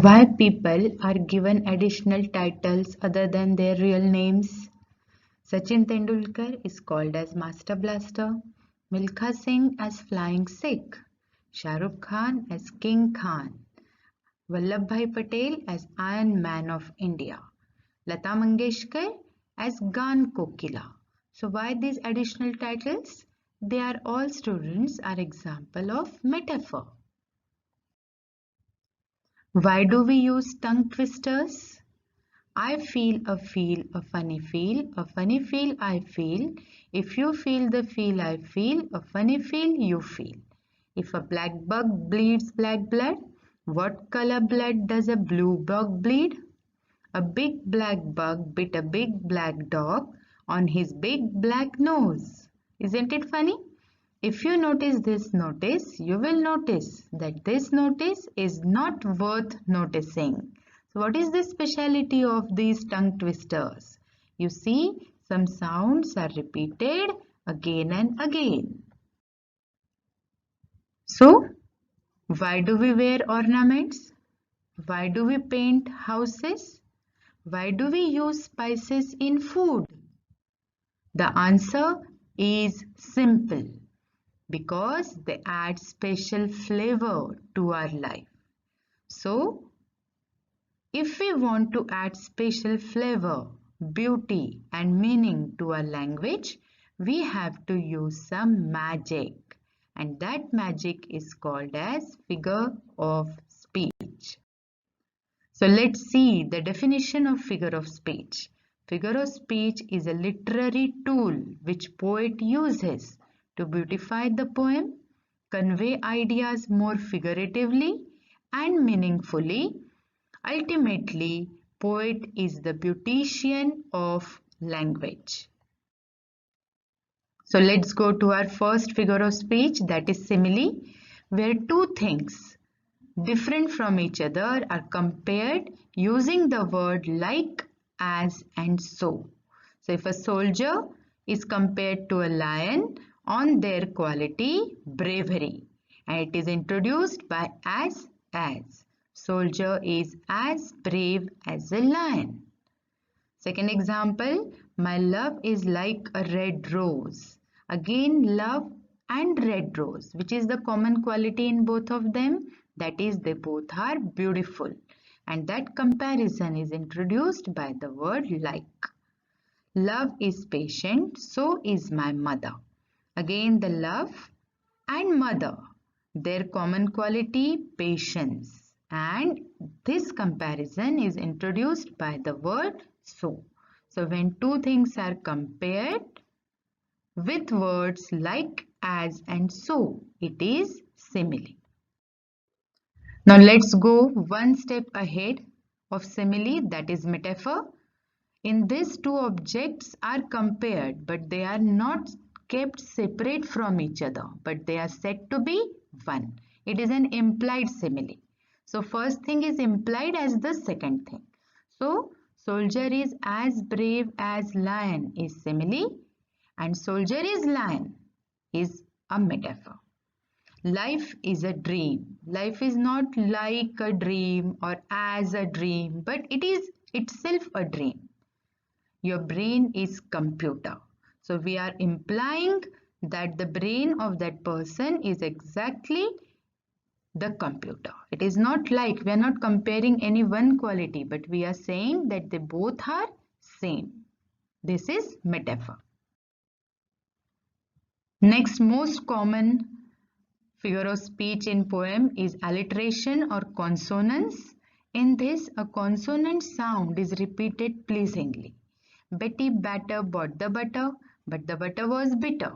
Why people are given additional titles other than their real names? Sachin Tendulkar is called as Master Blaster, Milkha Singh as Flying Sikh, Shah Rukh Khan as King Khan, Vallabhbhai Patel as Iron Man of India, Lata Mangeshkar as Gan Kokila. So why these additional titles? They are all students are example of metaphor. Why do we use tongue twisters? I feel, a funny feel, a funny feel, I feel. If you feel the feel I feel, a funny feel you feel. If a black bug bleeds black blood, what color blood does a blue bug bleed? A big black bug bit a big black dog on his big black nose. Isn't it funny? If you notice this notice, you will notice that this notice is not worth noticing. So what is the speciality of these tongue twisters? You see, some sounds are repeated again and again. So, why do we wear ornaments? Why do we paint houses? Why do we use spices in food? The answer is simple. Because they add special flavor to our life. So, if we want to add special flavor, beauty and meaning to our language, we have to use some magic, and that magic is called as figure of speech. So let's see the definition of figure of speech. Figure of speech is a literary tool which poet uses to beautify the poem, convey ideas more figuratively and meaningfully. Ultimately, poet is the beautician of language. So let's go to our first figure of speech, that is simile, where two things different from each other are compared using the word like, as and so. So if a soldier is compared to a lion on their quality bravery, and it is introduced by as. Soldier is as brave as a lion. Second example, my love is like a red rose. Again, love and red rose, which is the common quality in both of them, that is they both are beautiful, and that comparison is introduced by the word like. Love is patient, so is my mother. Again, the love and mother, their common quality patience, and this comparison is introduced by the word so. So when two things are compared with words like, as and so, it is simile. Now let's go one step ahead of simile, that is metaphor. In this, two objects are compared, but they are not kept separate from each other, but they are said to be one. It is an implied simile. So first thing is implied as the second thing. So soldier is as brave as lion is simile, and soldier is lion is a metaphor. Life is a dream. Life is not like a dream or as a dream, but it is itself a dream. Your brain is computer. So we are implying that the brain of that person is exactly the computer. It is not like, we are not comparing any one quality, but we are saying that they both are same. This is metaphor. Next most common figure of speech in poem is alliteration or consonance. In this, a consonant sound is repeated pleasingly. Betty Batter bought the butter, but the butter was bitter.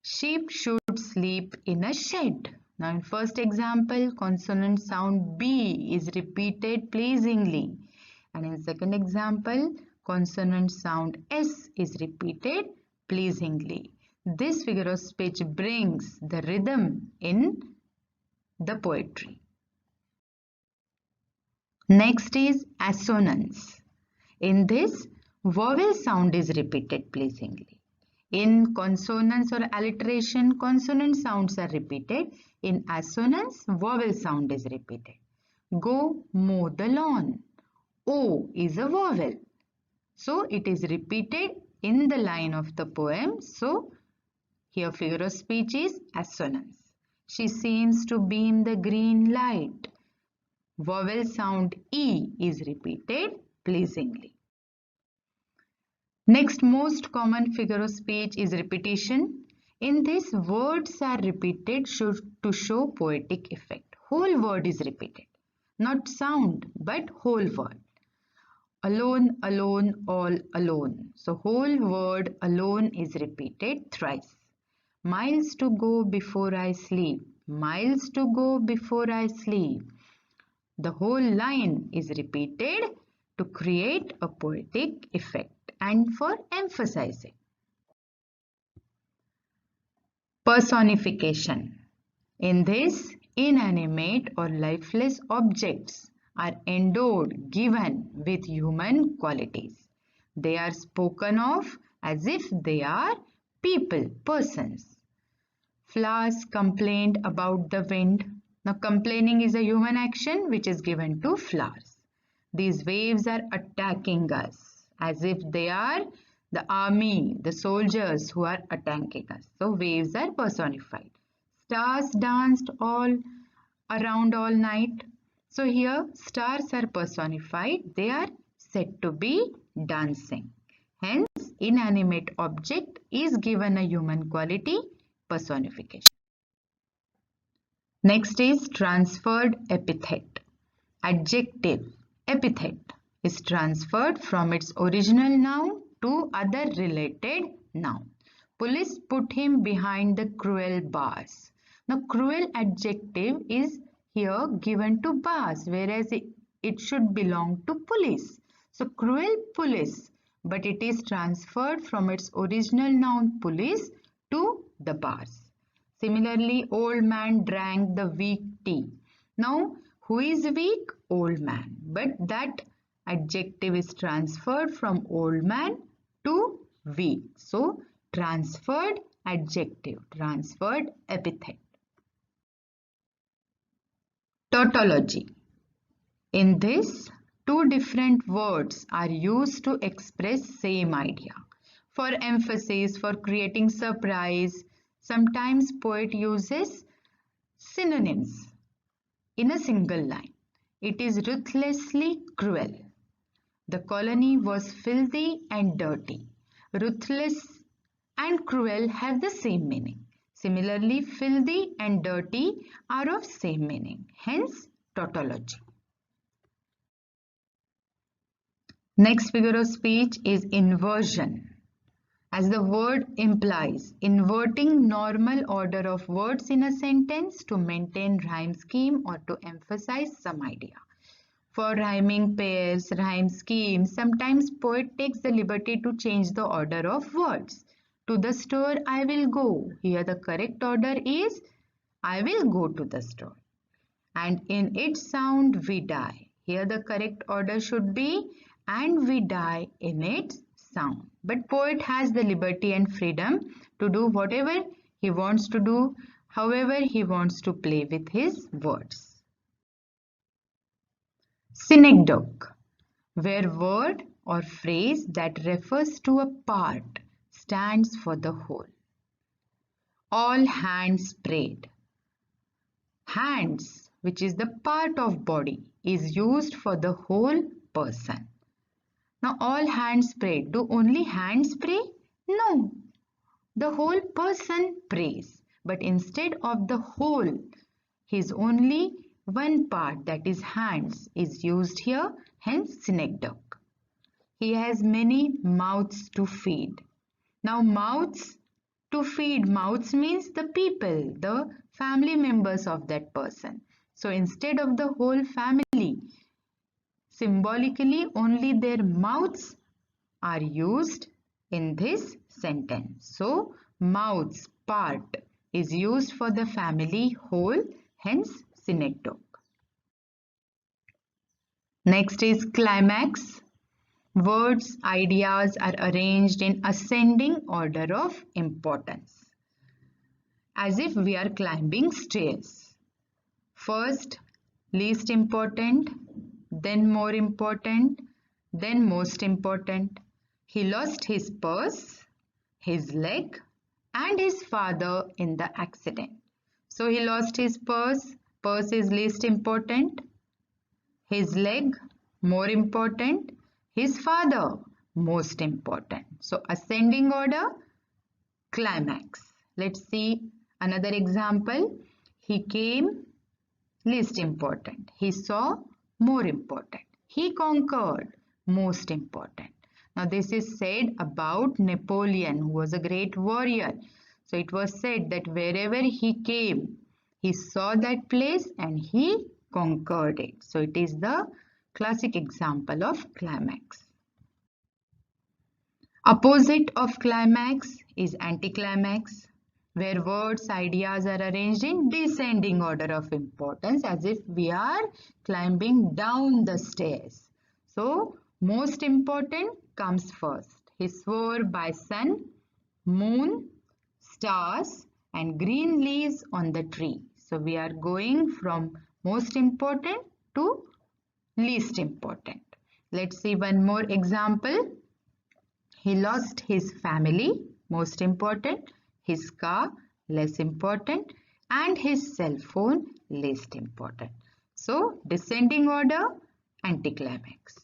Sheep should sleep in a shed. Now in first example, consonant sound B is repeated pleasingly. And in second example, consonant sound S is repeated pleasingly. This figure of speech brings the rhythm in the poetry. Next is assonance. In this, vowel sound is repeated pleasingly. In consonance or alliteration, consonant sounds are repeated. In assonance, vowel sound is repeated. Go mow the lawn. O is a vowel. So it is repeated in the line of the poem. So here figure of speech is assonance. She seems to beam the green light. Vowel sound E is repeated pleasingly. Next most common figure of speech is repetition. In this, words are repeated to show poetic effect. Whole word is repeated. Not sound, but whole word. Alone, alone, all alone. So whole word alone is repeated thrice. Miles to go before I sleep. Miles to go before I sleep. The whole line is repeated to create a poetic effect and for emphasizing. Personification. In this, inanimate or lifeless objects are endowed, given with human qualities. They are spoken of as if they are people, persons. Flowers complained about the wind. Now, complaining is a human action which is given to flowers. These waves are attacking us as if they are the army, the soldiers who are attacking us. So, waves are personified. Stars danced all around all night. So, here stars are personified. They are said to be dancing. Hence, inanimate object is given a human quality, personification. Next is transferred epithet. Adjective, epithet is transferred from its original noun to other related noun. Police put him behind the cruel bars. Now, cruel adjective is here given to bars, whereas it should belong to police. So, cruel police, but it is transferred from its original noun police to the bars. Similarly, old man drank the weak tea. Now, who is weak? Old man. But that adjective is transferred from old man to weak. So, transferred adjective, transferred epithet. Tautology. In this, two different words are used to express same idea. For emphasis, for creating surprise, sometimes poet uses synonyms in a single line. It is ruthlessly cruel. The colony was filthy and dirty. Ruthless and cruel have the same meaning. Similarly, filthy and dirty are of same meaning. Hence, tautology. Next figure of speech is inversion. As the word implies, inverting normal order of words in a sentence to maintain rhyme scheme or to emphasize some idea. For rhyming pairs, rhyme schemes, sometimes poet takes the liberty to change the order of words. To the store I will go. Here the correct order is I will go to the store. And in its sound we die. Here the correct order should be and we die in its sound. But poet has the liberty and freedom to do whatever he wants to do, however he wants to play with his words. Synecdoche, where word or phrase that refers to a part stands for the whole. All hands prayed. Hands, which is the part of body, is used for the whole person. Now, all hands prayed. Do only hands pray? No. The whole person prays. But instead of the whole, his only one part, that is hands, is used here. Hence, synecdoche. He has many mouths to feed. Now, mouths to feed. Mouths means the people, the family members of that person. So, instead of the whole family, symbolically, only their mouths are used in this sentence. So, mouths part is used for the family whole, hence synecdoche. Next is climax. Words, ideas are arranged in ascending order of importance, as if we are climbing stairs. First, least important, then more important, then most important. He lost his purse, his leg, and his father in the accident. So he lost his purse. Purse is least important. His leg, more important. His father, most important. So ascending order, climax. Let's see another example. He came, least important. He saw, more important. He conquered, most important. Now this is said about Napoleon, who was a great warrior. So it was said that wherever he came, he saw that place and he conquered it. So it is the classic example of climax. Opposite of climax is anticlimax, where words, ideas are arranged in descending order of importance as if we are climbing down the stairs. So, most important comes first. He swore by sun, moon, stars and green leaves on the tree. So, we are going from most important to least important. Let's see one more example. He lost his family, most important, his car, less important, and his cell phone, least important. So, descending order, anticlimax.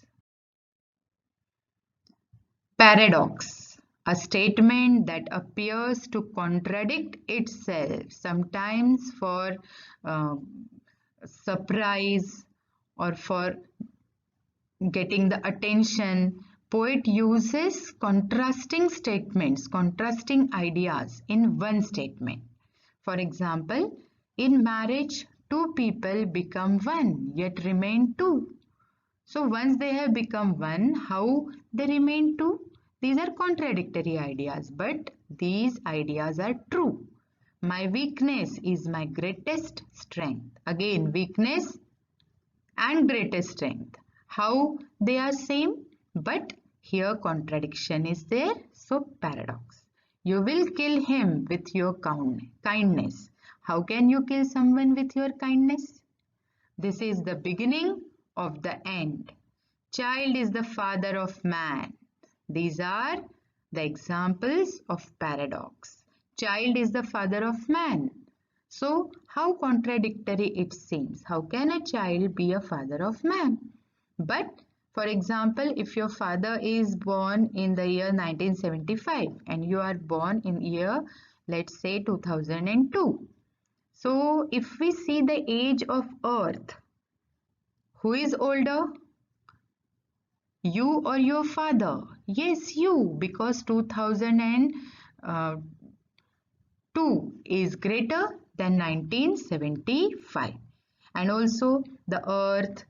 Paradox, a statement that appears to contradict itself, sometimes for surprise or for getting the attention. Poet uses contrasting statements, contrasting ideas in one statement. For example, in marriage, two people become one, yet remain two. So once they have become one, how they remain two? These are contradictory ideas, but these ideas are true. My weakness is my greatest strength. Again, weakness and greatest strength. How they are same? But here contradiction is there, so paradox. You will kill him with your kindness. How can you kill someone with your kindness? This is the beginning of the end. Child is the father of man. These are the examples of paradox. Child is the father of man. So, how contradictory it seems. How can a child be a father of man? But for example, if your father is born in the year 1975 and you are born in year, let's say 2002. So if we see the age of Earth, who is older? You or your father? Yes, you, because 2002 is greater than 1975. And also the Earth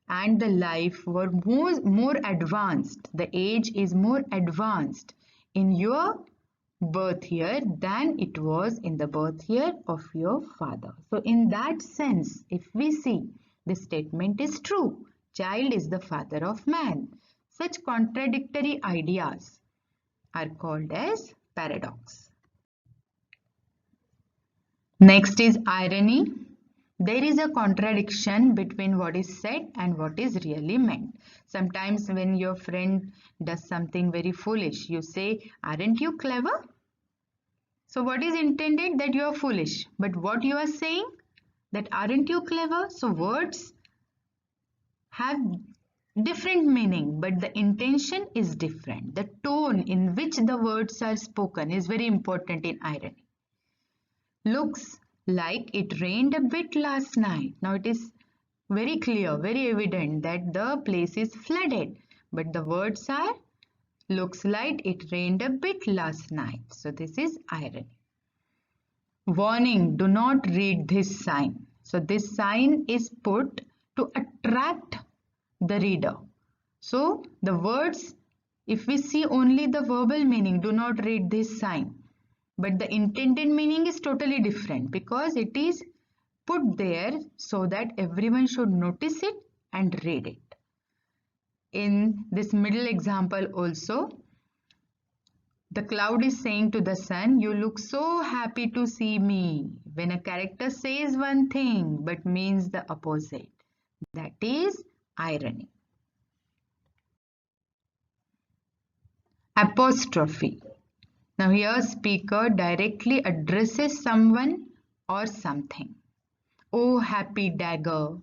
and the life were more advanced. The age is more advanced in your birth year than it was in the birth year of your father. So in that sense, if we see, this statement is true. Child is the father of man. Such contradictory ideas are called as paradox. Next is irony. There is a contradiction between what is said and what is really meant. Sometimes when your friend does something very foolish, you say, aren't you clever? So what is intended? That you are foolish. But what you are saying? That aren't you clever? So words have different meaning, but the intention is different. The tone in which the words are spoken is very important in irony. Looks like it rained a bit last night. Now it is very clear, very evident that the place is flooded. But the words are, looks like it rained a bit last night. So this is irony. Warning, do not read this sign. So this sign is put to attract the reader. So the words, if we see only the verbal meaning, do not read this sign. But the intended meaning is totally different because it is put there so that everyone should notice it and read it. In this middle example also, the cloud is saying to the sun, you look so happy to see me. When a character says one thing but means the opposite. That is irony. Apostrophe. Now here speaker directly addresses someone or something. Oh happy dagger.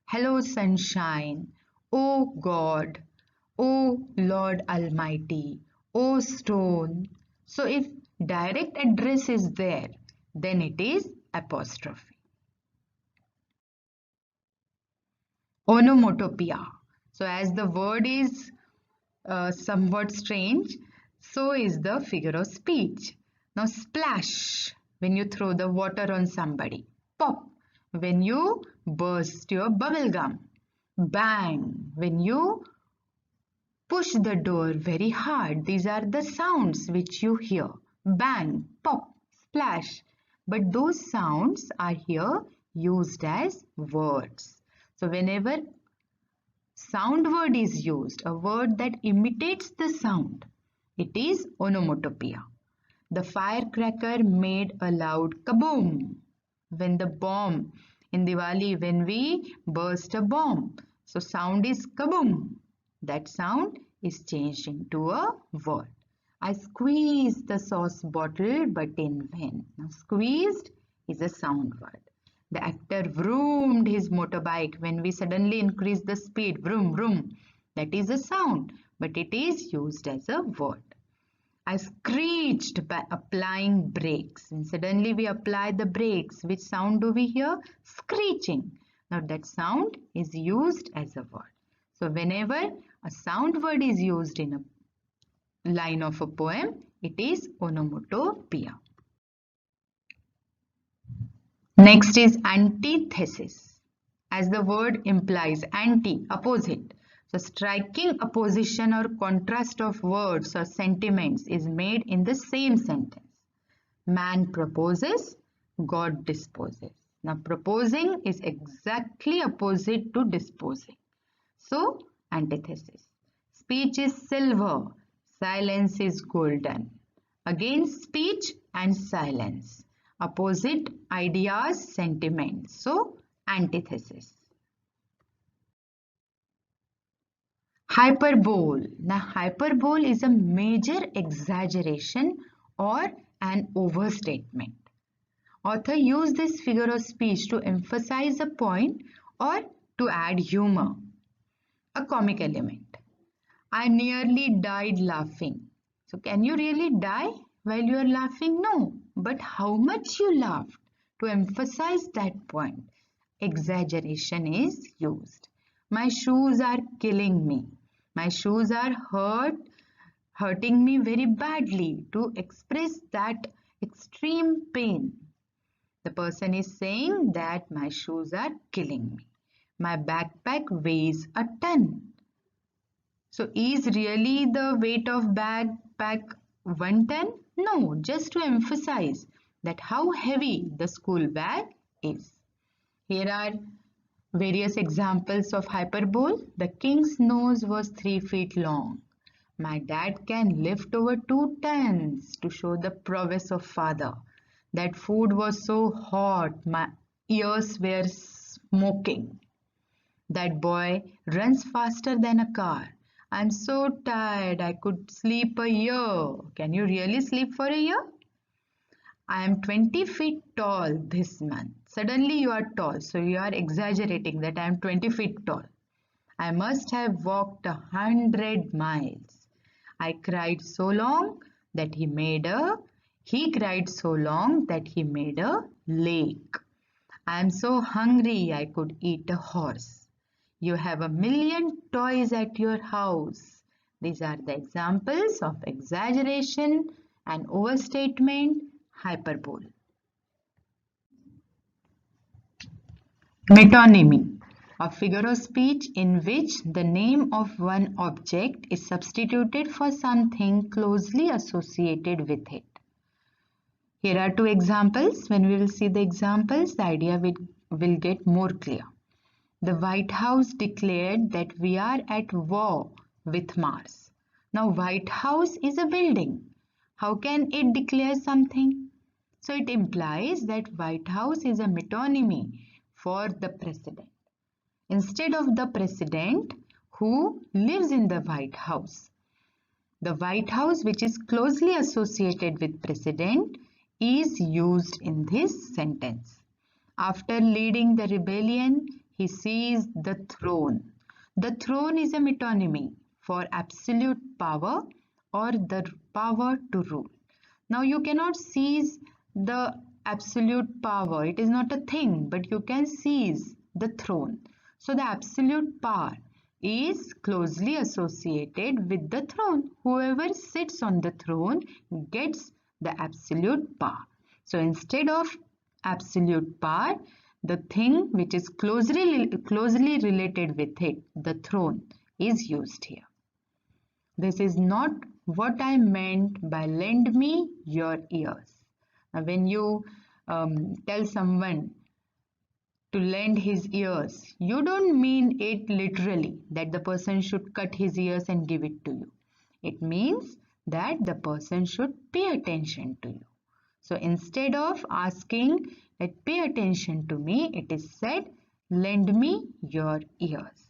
Hello sunshine. Oh God. Oh Lord Almighty. Oh stone. So if direct address is there, then it is apostrophe. Onomatopoeia. So as the word is somewhat strange, so is the figure of speech. Now splash, when you throw the water on somebody. Pop, when you burst your bubble gum. Bang, when you push the door very hard. These are the sounds which you hear. Bang, pop, splash. But those sounds are here used as words. So whenever sound word is used, a word that imitates the sound, it is onomatopoeia. The firecracker made a loud kaboom. When the bomb in Diwali, when we burst a bomb, so sound is kaboom. That sound is changed into a word. I squeezed the sauce bottle but in vain. Now squeezed is a sound word. The actor vroomed his motorbike when we suddenly increase the speed. Vroom, vroom. That is a sound, but it is used as a word. I screeched by applying brakes. And suddenly we apply the brakes. Which sound do we hear? Screeching. Now that sound is used as a word. So whenever a sound word is used in a line of a poem, it is onomatopoeia. Next is antithesis. As the word implies, anti, opposite. So striking opposition or contrast of words or sentiments is made in the same sentence. Man proposes, God disposes. Now proposing is exactly opposite to disposing. So antithesis. Speech is silver, silence is golden. Again speech and silence. Opposite ideas, sentiments. So antithesis. Hyperbole. Now hyperbole is a major exaggeration or an overstatement. Author used this figure of speech to emphasize a point or to add humor, a comic element. I nearly died laughing. So can you really die while you are laughing? No. But how much you laughed? To emphasize that point, exaggeration is used. My shoes are killing me. My shoes are hurting me very badly. To express that extreme pain, the person is saying that my shoes are killing me. My backpack weighs a ton. So is really the weight of backpack 1 ton? No, just to emphasize that how heavy the school bag is. Here are various examples of hyperbole. The king's nose was 3 feet long. My dad can lift over 2 tons to show the prowess of father. That food was so hot, my ears were smoking. That boy runs faster than a car. I'm so tired, I could sleep a year. Can you really sleep for a year? I am 20 feet tall this month. Suddenly you are tall, so you are exaggerating that I am 20 feet tall. I must have walked 100 miles. I cried so long that he cried so long that he made a lake. I am so hungry I could eat a horse. You have a million toys at your house. These are the examples of exaggeration and overstatement, hyperbole. Metonymy, a figure of speech in which the name of one object is substituted for something closely associated with it. Here are two examples. When we will see the examples, the idea will get more clear. The White House declared that we are at war with Mars. Now, White House is a building. How can it declare something? So, it implies that White House is a metonymy for the president. instead of the president who lives in the White House. The White House, which is closely associated with president, is used in this sentence. After leading the rebellion, he seized the throne. The throne is a metonymy for absolute power or the power to rule. Now you cannot seize the absolute power. It is not a thing, but you can seize the throne. So the absolute power is closely associated with the throne. Whoever sits on the throne gets the absolute power. So instead of absolute power, the thing which is closely related with it, the throne, is used here. This is not what I meant by lend me your ears. Now, when you tell someone to lend his ears, you don't mean it literally that the person should cut his ears and give it to you. It means that the person should pay attention to you. So instead of asking that pay attention to me, it is said lend me your ears.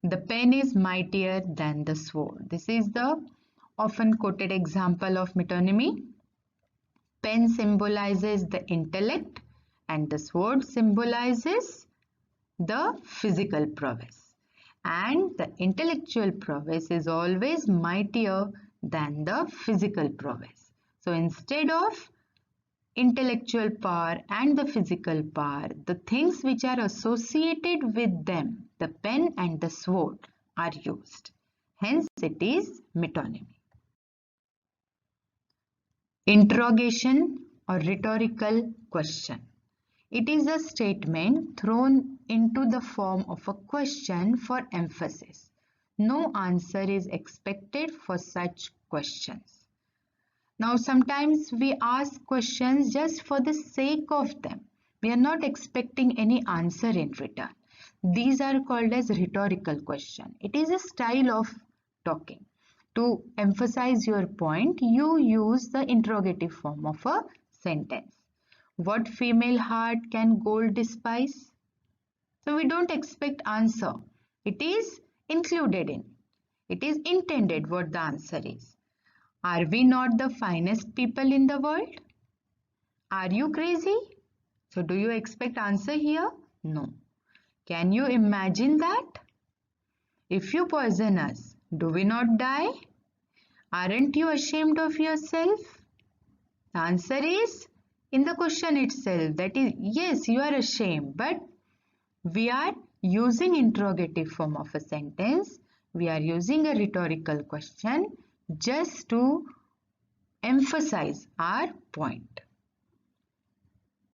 The pen is mightier than the sword. This is the often quoted example of metonymy. Pen symbolizes the intellect and the sword symbolizes the physical prowess. And the intellectual prowess is always mightier than the physical prowess. So instead of intellectual power and the physical power, the things which are associated with them, the pen and the sword, are used. Hence it is metonymy. Interrogation or rhetorical question. It is a statement thrown into the form of a question for emphasis. No answer is expected for such questions. Now, sometimes we ask questions just for the sake of them. We are not expecting any answer in return. These are called as rhetorical question. It is a style of talking. To emphasize your point, you use the interrogative form of a sentence. What female heart can gold despise? So we don't expect answer. It is included in. It is intended what the answer is. Are we not the finest people in the world? Are you crazy? So do you expect answer here? No. Can you imagine that? If you poison us, do we not die? Aren't you ashamed of yourself? The answer is in the question itself, that is, yes, you are ashamed, but we are using interrogative form of a sentence. We are using a rhetorical question just to emphasize our point.